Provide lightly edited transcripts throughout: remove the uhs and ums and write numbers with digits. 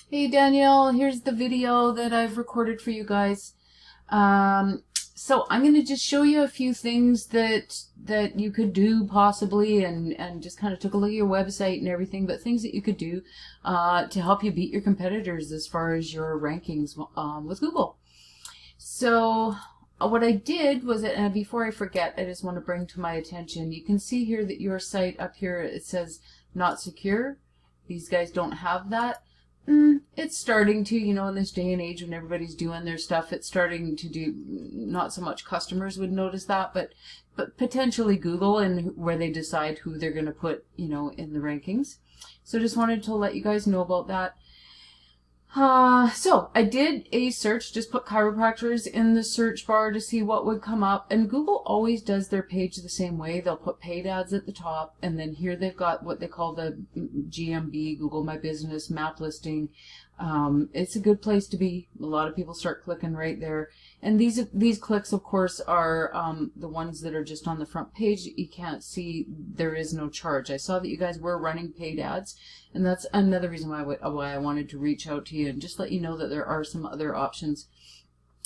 Hey Danielle, here's the video that I've recorded for you guys. So I'm going to just show you a few things that you could do possibly, and just kind of took a look at your website and everything, but things that you could do to help you beat your competitors as far as your rankings with Google. So what I did was, and before I forget, I just want to bring to my attention, you can see here that your site up here, it says not secure. These guys don't have that. It's starting to, in this day and age when everybody's doing their stuff, it's starting to do, not so much customers would notice that, but potentially Google, and where they decide who they're going to put, in the rankings. So just wanted to let you guys know about that. So I did a search, just put chiropractors in the search bar to see what would come up, and Google always does their page the same way. They'll put paid ads at the top, and then here they've got what they call the GMB, Google My Business map listing. It's a good place to be. A lot of people start clicking right there, and these clicks, of course, are the ones that are just on the front page. You can't see. There is no charge. I saw that you guys were running paid ads, and that's another reason why I wanted to reach out to you and just let you know that there are some other options.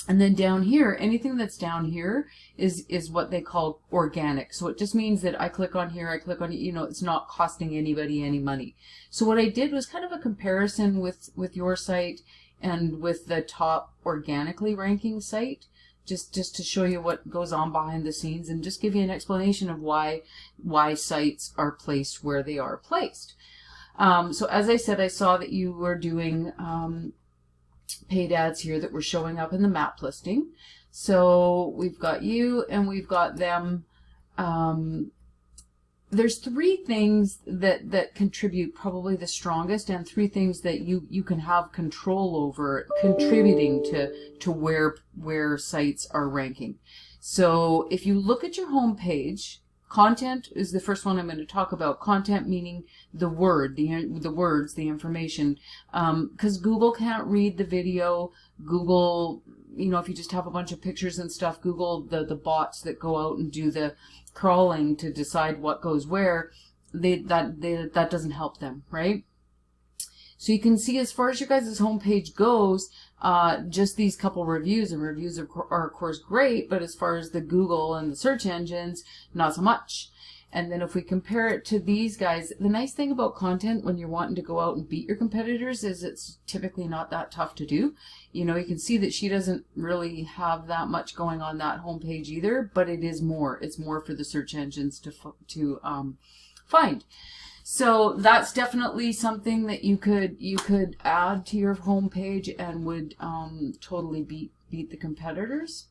And then down here, anything that's down here is what they call organic. So it just means that I click on here, I click on, it's not costing anybody any money. So what I did was kind of a comparison with your site and with the top organically ranking site, just to show you what goes on behind the scenes, and just give you an explanation of why sites are placed where they are placed. So as I said, I saw that you were doing paid ads here that were showing up in the map listing. So we've got you and we've got them. There's three things that contribute probably the strongest, and three things that you can have control over contributing to where sites are ranking. So if you look at your home page, content is the first one I'm going to talk about. Content meaning the words, the information, because Google can't read the video. Google, if you just have a bunch of pictures and stuff, Google, the bots that go out and do the crawling to decide what goes where, that doesn't help them, right? So you can see, as far as your guys' homepage goes, just these couple reviews, and reviews are of course great, but as far as the Google and the search engines, not so much. And then if we compare it to these guys, the nice thing about content when you're wanting to go out and beat your competitors is it's typically not that tough to do. You can see that she doesn't really have that much going on that homepage either, but it is more. It's more for the search engines to find. So that's definitely something that you could add to your homepage and would totally beat the competitors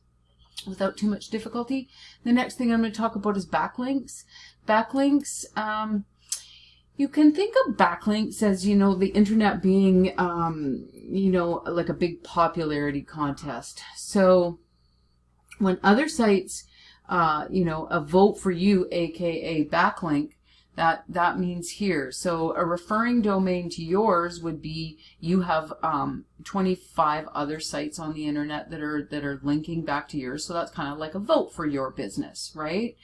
without too much difficulty. The next thing I'm going to talk about is backlinks. Backlinks, you can think of backlinks as, the internet being, like a big popularity contest. So when other sites, a vote for you, aka backlink, that means here. So a referring domain to yours would be, you have 25 other sites on the internet that are linking back to yours. So that's kind of like a vote for your business, right?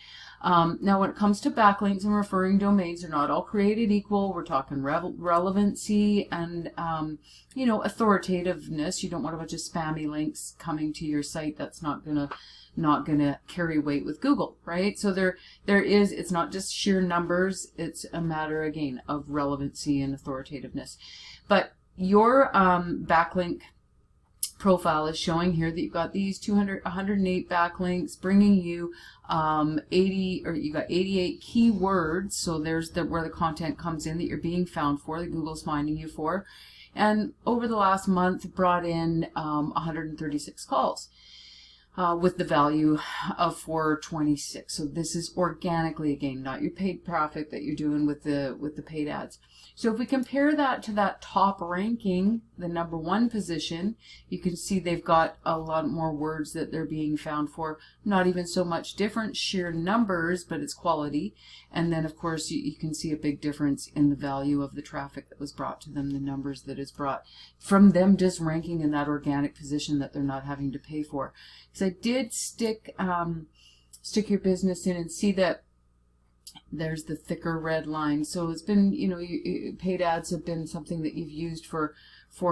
Now when it comes to backlinks and referring domains, they're not all created equal. We're talking relevancy and authoritativeness. You don't want a bunch of spammy links coming to your site. That's not gonna carry weight with Google, right? So it's not just sheer numbers, it's a matter again of relevancy and authoritativeness. But your backlink profile is showing here that you've got these 108 backlinks, bringing you 80, or you got 88 keywords. So there's where the content comes in that you're being found for, that Google's finding you for. And over the last month, brought in 136 calls. With the value of 426. So this is organically, again, not your paid traffic that you're doing with the paid ads. So if we compare that to that top ranking, the #1 position, you can see they've got a lot more words that they're being found for. Not even so much different, sheer numbers, but it's quality. And then of course you can see a big difference in the value of the traffic that was brought to them, the numbers that is brought from them just ranking in that organic position that they're not having to pay for. Because I did stick your business in and see that There's the thicker red line. So it's been, you know, paid ads have been something that you've used for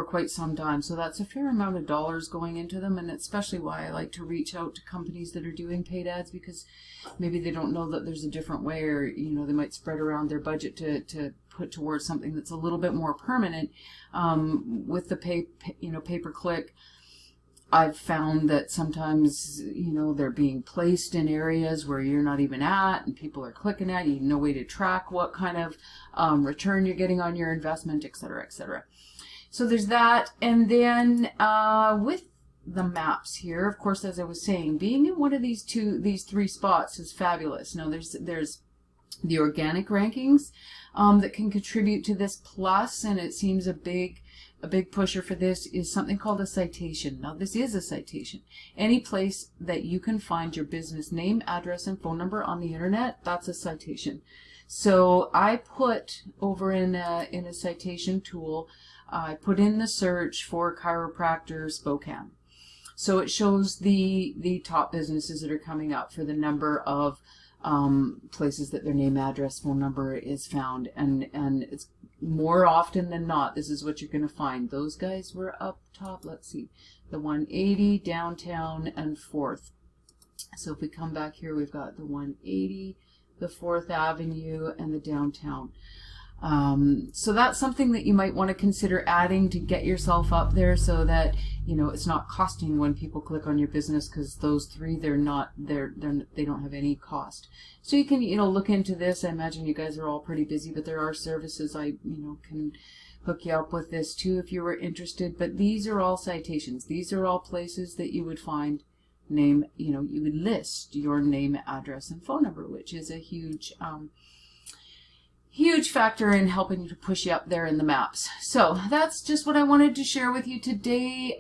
quite some time. So that's a fair amount of dollars going into them, and especially why I like to reach out to companies that are doing paid ads, because maybe they don't know that there's a different way, or, you know, they might spread around their budget to put towards something that's a little bit more permanent. With the pay-per-click, I've found that sometimes, you know, they're being placed in areas where you're not even at, and people are clicking at you. No way to track what kind of return you're getting on your investment, et cetera, et cetera. So there's that. And then with the maps here, of course, as I was saying, being in one of these three spots is fabulous. Now there's the organic rankings that can contribute to this plus, and it seems a big pusher for this is something called a citation. Now this is a citation. Any place that you can find your business name, address, and phone number on the internet, that's a citation. So I put over in a citation tool, I put in the search for chiropractor Spokane. So it shows the top businesses that are coming up for the number of places that their name, address, phone number is found, and it's more often than not, this is what you're going to find. Those guys were up top. Let's see, the 180, downtown, and 4th. So if we come back here, we've got the 180, the 4th Avenue, and the downtown. So that's something that you might want to consider adding to get yourself up there, so that, you know, it's not costing when people click on your business, because those three, they don't have any cost. So you can, you know, look into this. I imagine you guys are all pretty busy, but there are services can hook you up with this too if you were interested. But these are all citations. These are all places that you would find name, you know, you would list your name, address, and phone number, which is a huge factor in helping you to push you up there in the maps. So that's just what I wanted to share with you today,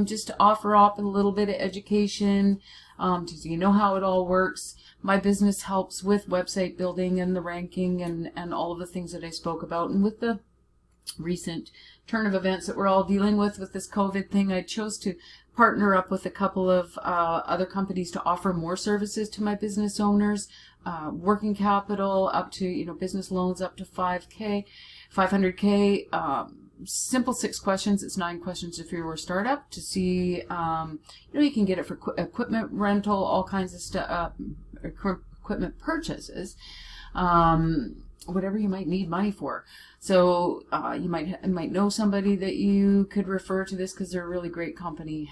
just to offer up a little bit of education, so you know how it all works. My business helps with website building and the ranking and all of the things that I spoke about. And with the recent turn of events that we're all dealing with this COVID thing, I chose to partner up with a couple of other companies to offer more services to my business owners. Working capital up to, you know, business loans up to 500K. Simple 6 questions. It's 9 questions if you were a startup, to see, you know, you can get it for equipment rental, all kinds of stuff, equipment purchases, whatever you might need money for. So you might know somebody that you could refer to this, because they're a really great company.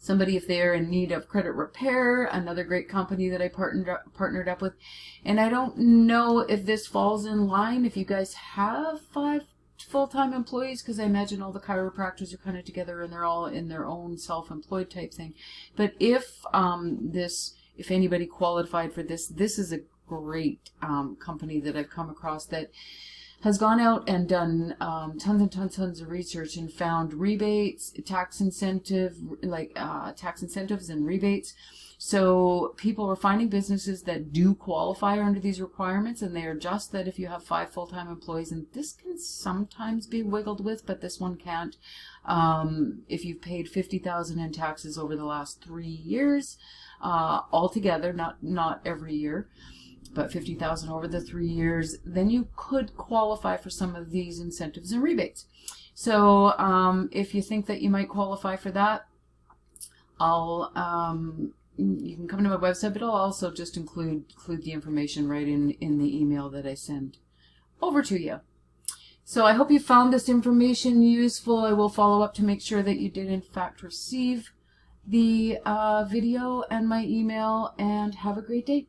Somebody, if they're in need of credit repair, another great company that I partnered up with. And I don't know if this falls in line if you guys have 5 full-time employees, because I imagine all the chiropractors are kind of together and they're all in their own self-employed type thing. But if if anybody qualified for this is a great company that I've come across that has gone out and done tons and tons of research and found rebates, tax incentives and rebates. So people are finding businesses that do qualify under these requirements, and they are just that if you have 5 full-time employees, and this can sometimes be wiggled with, but this one can't. If you've paid $50,000 in taxes over the last 3 years, altogether, not every year, but $50,000 over the 3 years, then you could qualify for some of these incentives and rebates. So if you think that you might qualify for that, you can come to my website, but I'll also just include the information right in the email that I send over to you. So I hope you found this information useful. I will follow up to make sure that you did in fact receive the video and my email, and have a great day.